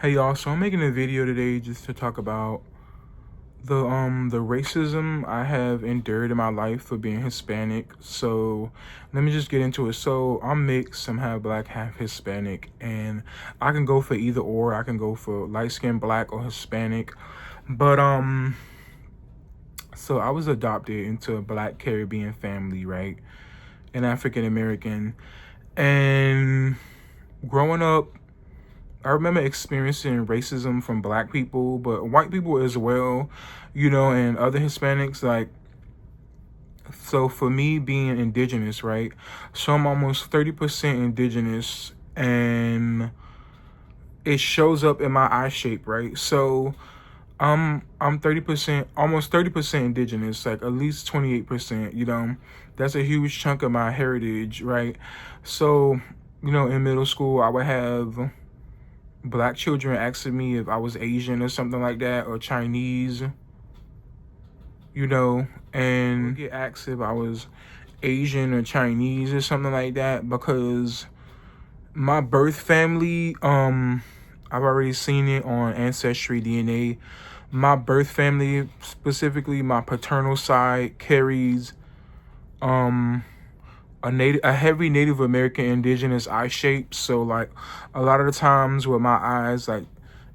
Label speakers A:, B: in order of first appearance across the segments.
A: Hey y'all, so I'm making a video today just to talk about the racism I have endured in my life for being Hispanic. So let me just get into it. So I'm mixed, I'm half black, half Hispanic, and I can go for either or. I can go for light skinned black or Hispanic. But so I was adopted into a black Caribbean family, right? An African American. And growing up, I remember experiencing racism from black people, but white people as well, and other Hispanics. So for me being indigenous, right? So I'm almost 30% indigenous, and it shows up in my eye shape, right? So I'm 30%, almost 30% indigenous, like at least 28%. That's a huge chunk of my heritage, right? So, in middle school, I would have black children asking me if I was Asian or something like that, or Chinese, and get asked if I was Asian or Chinese or something like that, because my birth family, I've already seen it on Ancestry DNA. My birth family, specifically my paternal side, carries a heavy Native American indigenous eye shape. So like a lot of the times with my eyes, like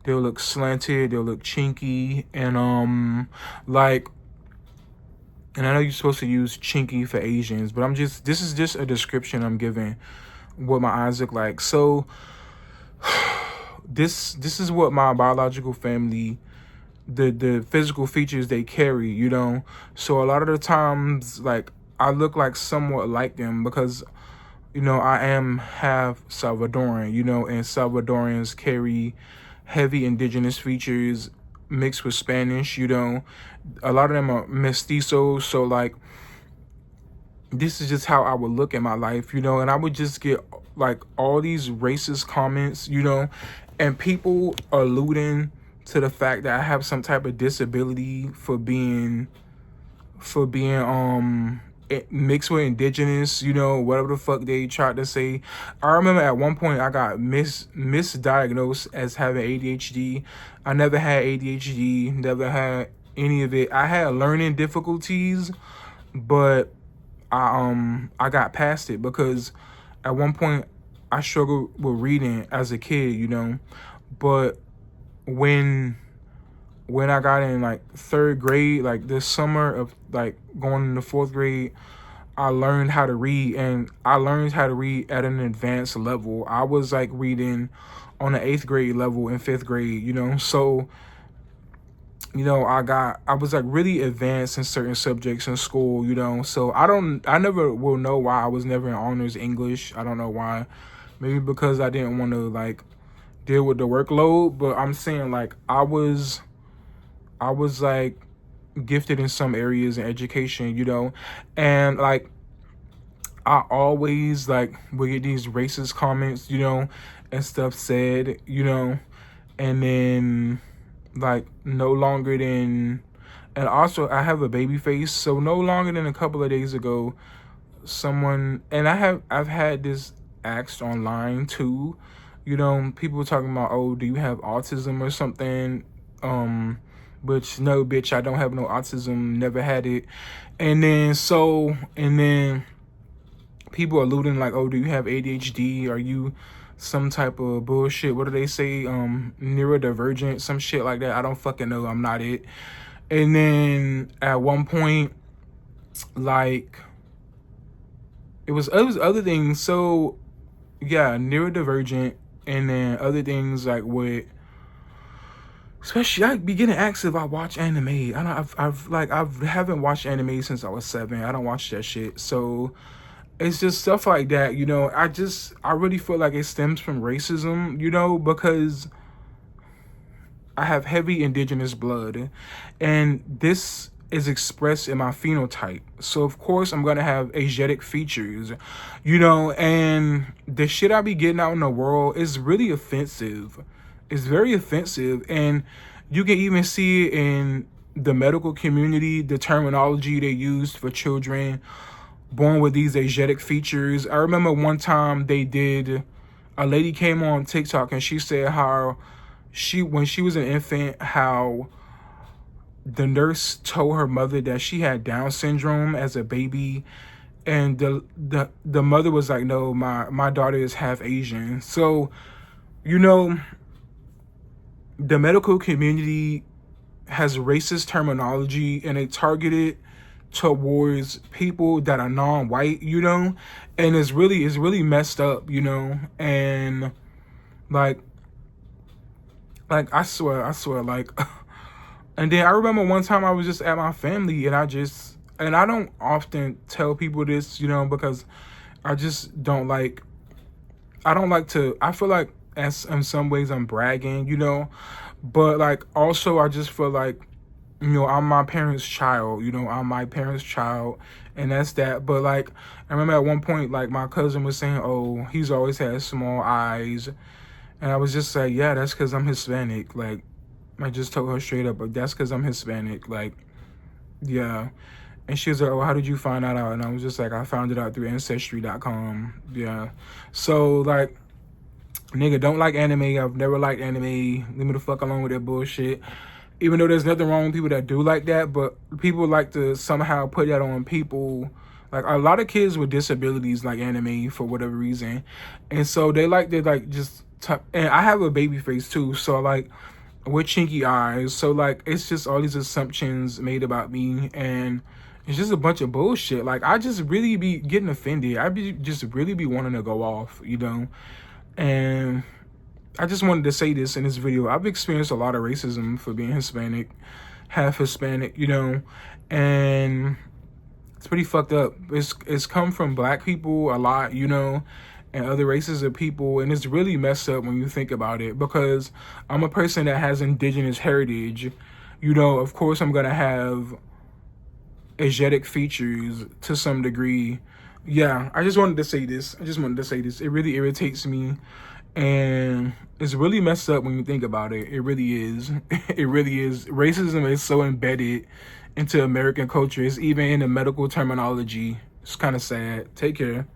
A: they'll look slanted, they'll look chinky, and and I know you're supposed to use chinky for Asians, but this is just a description I'm giving what my eyes look like. So this is what my biological family, the physical features they carry, So a lot of the times, like, I look like somewhat like them because, I am half Salvadoran, and Salvadorans carry heavy indigenous features mixed with Spanish, A lot of them are mestizos, so, like, this is just how I would look in my life, and I would just get, like, all these racist comments, and people alluding to the fact that I have some type of disability for being mixed with indigenous, whatever the fuck they tried to say. I remember at one point I got misdiagnosed as having ADHD. I never had ADHD, never had any of it. I had learning difficulties, but I got past it because at one point I struggled with reading as a kid, but when I got in like third grade, like this summer of like going into fourth grade, I learned how to read, and I learned how to read at an advanced level. I was like reading on an 8th grade level in 5th grade, So, I was like really advanced in certain subjects in school, So I never will know why I was never in honors English. I don't know why. Maybe because I didn't want to like deal with the workload, but I'm saying like I was like gifted in some areas in education, and like I always like would get these racist comments, and stuff said, and then like no longer than, and also I have a baby face, so no longer than a couple of days ago, someone, and I've had this asked online too, people were talking about, oh, do you have autism or something? Which, no, bitch, I don't have no autism, never had it. And then people alluding like, oh, do you have ADHD? Are you some type of bullshit? What do they say? Neurodivergent, some shit like that. I don't fucking know. I'm not it. And then at one point, like, it was other things. So yeah, neurodivergent, and then other things like with, especially I be getting asked if I watch anime. I haven't watched anime since I was 7. I don't watch that shit. So it's just stuff like that, I really feel like it stems from racism, because I have heavy indigenous blood, and this is expressed in my phenotype. So of course I'm gonna have Asiatic features, and the shit I be getting out in the world is really offensive. It's very offensive, and you can even see it in the medical community, the terminology they used for children born with these Asiatic features. I remember one time a lady came on TikTok and she said how, when she was an infant, how the nurse told her mother that she had Down syndrome as a baby, and the mother was like, no, my daughter is half Asian. So, you know, the medical community has racist terminology, and they target it towards people that are non-white, you know, and it's really messed up, you know. And like I swear, like, and then I remember one time I was just at my family, and I don't often tell people this, you know, because I just don't like, I feel like as in some ways I'm bragging, you know, but like also I just feel like, you know, I'm my parents' child, you know, I'm my parents' child, and that's that. But like, I remember at one point, like, my cousin was saying, oh, he's always had small eyes, and I was just like, yeah, that's because I'm Hispanic. Like, I just told her straight up, but that's because I'm Hispanic. Like, yeah. And she was like, oh, how did you find that out? And I was just like, I found it out through Ancestry.com. Yeah. So, like, nigga, don't like anime. I've never liked anime. Leave me the fuck alone with that bullshit. Even though there's nothing wrong with people that do like that, but people like to somehow put that on people. Like, a lot of kids with disabilities like anime for whatever reason. And so they like to, like, and I have a baby face too, so, like, with chinky eyes. So, like, it's just all these assumptions made about me, and it's just a bunch of bullshit. Like, I just really be getting offended. Just really be wanting to go off, you know? And I just wanted to say this in this video. I've experienced a lot of racism for being Hispanic, half Hispanic, you know, and it's pretty fucked up. It's come from black people a lot, you know, and other races of people, and it's really messed up when you think about it, because I'm a person that has indigenous heritage. You know, of course I'm gonna have Asiatic features to some degree. Yeah, I just wanted to say this. It really irritates me, and it's really messed up when you think about it. It really is. It really is. Racism is so embedded into American culture. It's even in the medical terminology. It's kind of sad. Take care.